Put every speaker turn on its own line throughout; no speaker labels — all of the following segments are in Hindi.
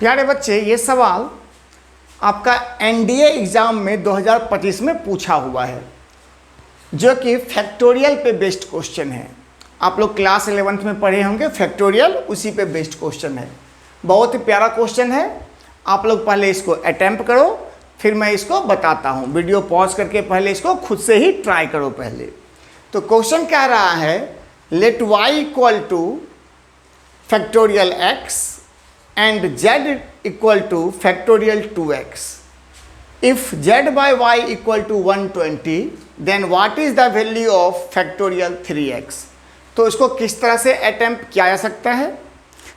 प्यारे बच्चे, ये सवाल आपका एनडीए एग्ज़ाम में 2025 में पूछा हुआ है, जो कि फैक्टोरियल पे बेस्ड क्वेश्चन है। आप लोग क्लास 11th में पढ़े होंगे फैक्टोरियल, उसी पे बेस्ड क्वेश्चन है। बहुत ही प्यारा क्वेश्चन है। आप लोग पहले इसको अटेम्प्ट करो, फिर मैं इसको बताता हूँ। वीडियो पॉज करके पहले इसको खुद से ही ट्राई करो पहले। तो क्वेश्चन कह रहा है let y equal to factorial x and z equal to factorial 2x. If z by y equal to 120, then what is the value of factorial 3x? तो इसको किस तरह से अटेम्प्ट किया जा सकता है?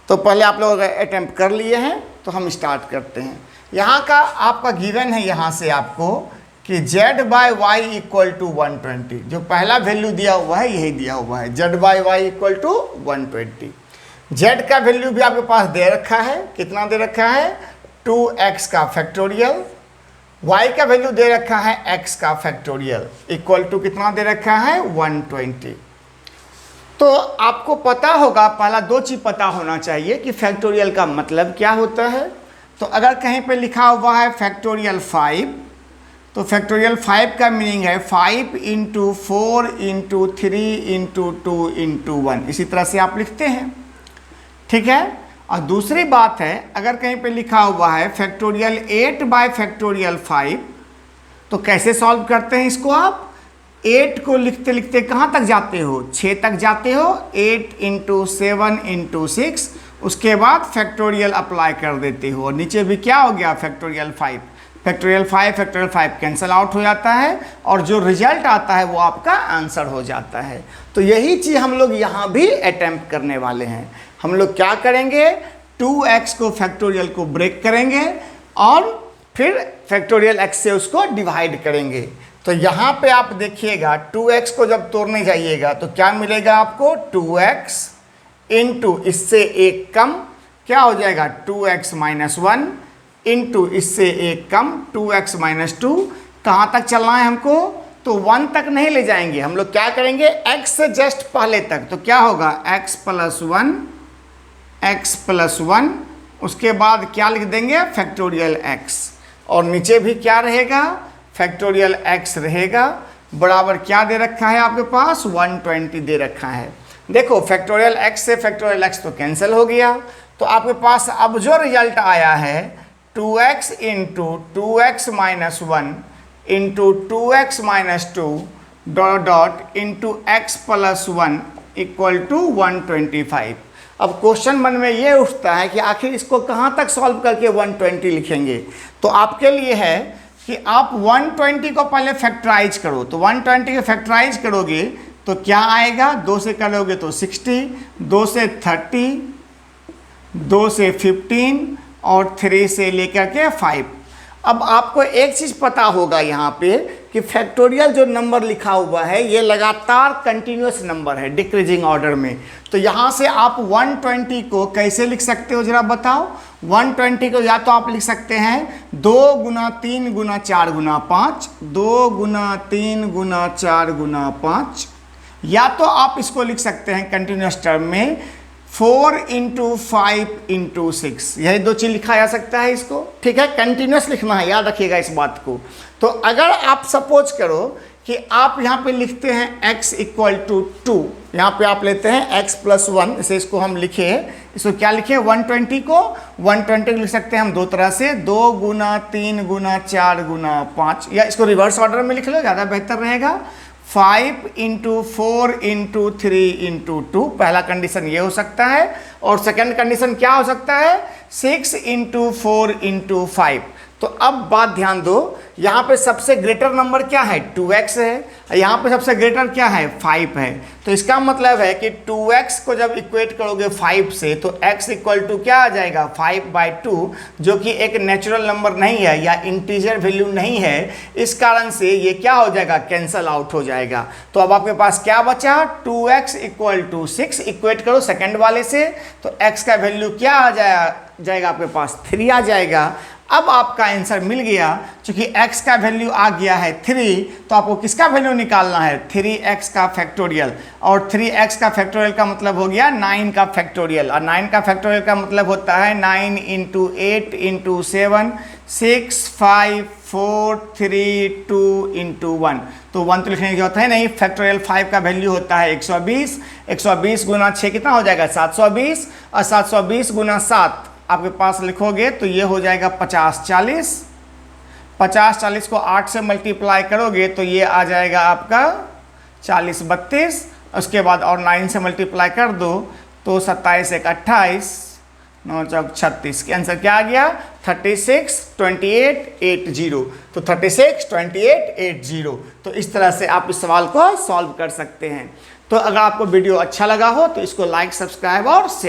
तो पहले आप लोग अगर अटेम्प्ट कर लिए हैं तो हम स्टार्ट करते हैं। यहाँ का आपका गिवन है यहाँ से आपको कि z by y equal to 120। जो पहला वैल्यू दिया हुआ है यही दिया हुआ है, z by y equal to 120। z का वैल्यू भी आपके पास दे रखा है, कितना दे रखा है 2x का फैक्टोरियल। y का वैल्यू दे रखा है x का फैक्टोरियल इक्वल टू कितना दे रखा है 120। तो आपको पता होगा, पहला दो चीज़ पता होना चाहिए कि फैक्टोरियल का मतलब क्या होता है। तो अगर कहीं पे लिखा हुआ है फैक्टोरियल 5, तो फैक्टोरियल 5 का मीनिंग है 5 इंटू 4 इंटू 3 इंटू 2 इंटू 1। इसी तरह से आप लिखते हैं, ठीक है। और दूसरी बात है, अगर कहीं पे लिखा हुआ है फैक्टोरियल 8 बाय फैक्टोरियल 5, तो कैसे सॉल्व करते हैं इसको? आप 8 को लिखते लिखते कहाँ तक जाते हो? 6 तक जाते हो। 8 इंटू 7 इंटू 6, उसके बाद फैक्टोरियल अप्लाई कर देते हो और नीचे भी क्या हो गया फैक्टोरियल 5। फैक्टोरियल 5 कैंसिल आउट हो जाता है और जो रिजल्ट आता है वो आपका आंसर हो जाता है। तो यही चीज़ हम लोग यहाँ भी अटेम्प्ट करने वाले हैं। हम लोग क्या करेंगे, 2x को फैक्टोरियल को ब्रेक करेंगे और फिर फैक्टोरियल x से उसको डिवाइड करेंगे। तो यहाँ पे आप देखिएगा 2x को जब तोड़ने जाइएगा तो क्या मिलेगा आपको 2x इंटू इससे एक कम क्या हो जाएगा 2x माइनस 1 इंटू इससे एक कम 2x माइनस 2। कहाँ तक चलना है हमको? तो 1 तक नहीं ले जाएंगे हम लोग, क्या करेंगे x से जस्ट पहले तक। तो क्या होगा x प्लस 1, उसके बाद क्या लिख देंगे फैक्टोरियल x, और नीचे भी क्या रहेगा फैक्टोरियल x रहेगा, बराबर क्या दे रखा है आपके पास 120 दे रखा है। देखो फैक्टोरियल x से फैक्टोरियल x तो कैंसिल हो गया। तो आपके पास अब जो रिजल्ट आया है 2x into 2x minus 1 into 2x minus 2 dot into x plus 1 equal to 125। अब क्वेश्चन मन में ये उठता है कि आखिर इसको कहाँ तक सॉल्व करके 120 लिखेंगे। तो आपके लिए है कि आप 120 को पहले फैक्टराइज करो। तो 120 को फैक्टराइज करोगे तो क्या आएगा, 2 से करोगे तो 60, 2 से 30, 2 से 15 और 3 से लेकर के 5। अब आपको एक चीज़ पता होगा यहाँ पे कि फैक्टोरियल जो नंबर लिखा हुआ है ये लगातार कंटिन्यूस नंबर है डिक्रीजिंग ऑर्डर में। तो यहाँ से आप 120 को कैसे लिख सकते हो जरा बताओ। 120 को या तो आप लिख सकते हैं 2 गुना 3 गुना 4 गुना 5, 2 गुना 3 गुना 4 गुना 5, या तो आप इसको लिख सकते हैं कंटिन्यूस टर्म में 4 इंटू 5 इंटू 6। यही दो चीज़ लिखा जा सकता है इसको, ठीक है। कंटिन्यूस लिखना है, याद रखिएगा इस बात को। तो अगर आप सपोज करो कि आप यहाँ पे लिखते हैं x इक्वल टू 2, यहाँ पे आप लेते हैं x प्लस 1, इसे इसको हम लिखे, इसको क्या लिखे 120 को 120 लिख सकते हैं हम दो तरह से, 2 गुना 3 गुना 4 गुना 5, या इसको रिवर्स ऑर्डर में लिख लो ज़्यादा बेहतर रहेगा। 5 इंटू 4 इंटू 3 इंटू 2, पहला कंडीशन ये हो सकता है। और सेकंड कंडीशन क्या हो सकता है 6 इंटू 4 इंटू 5। तो अब बात ध्यान दो, यहाँ पे सबसे ग्रेटर नंबर क्या है 2x है, यहाँ पे सबसे ग्रेटर क्या है 5 है। तो इसका मतलब है कि 2x को जब इक्वेट करोगे 5 से तो x इक्वल टू क्या आ जाएगा 5/2, जो कि एक नेचुरल नंबर नहीं है या इंटीजर वैल्यू नहीं है। इस कारण से ये क्या हो जाएगा कैंसल आउट हो जाएगा। तो अब आपके पास क्या बचा 2x इक्वल टू 6, इक्वेट करो सेकेंड वाले से, तो x का वैल्यू क्या आ जाएगा आपके पास 3 आ जाएगा। अब आपका आंसर मिल गया। चूंकि x का वैल्यू आ गया है 3, तो आपको किसका वैल्यू निकालना है, 3x का फैक्टोरियल। और 3x का फैक्टोरियल का मतलब हो गया 9 का फैक्टोरियल, और 9 का फैक्टोरियल का मतलब होता है 9 × 8 × 7 6 5 4 3 2 × 1। तो 1 तो लिखने की जरूरत है नहीं। फैक्टोरियल 5 का वैल्यू होता है 120। 120 गुना 6 कितना हो जाएगा, 720। और 720 गुना 7 आपके पास लिखोगे तो ये हो जाएगा 50 40। 50 40 को 8 से मल्टीप्लाई करोगे तो ये आ जाएगा आपका 40 32। उसके बाद और 9 से मल्टीप्लाई कर दो तो 27 1 28 9 4 36। के आंसर क्या आ गया, 36 28 80। तो 36 28 80। तो इस तरह से आप इस सवाल को सॉल्व कर सकते हैं। तो अगर आपको वीडियो अच्छा लगा हो तो इसको लाइक सब्सक्राइब और शेयर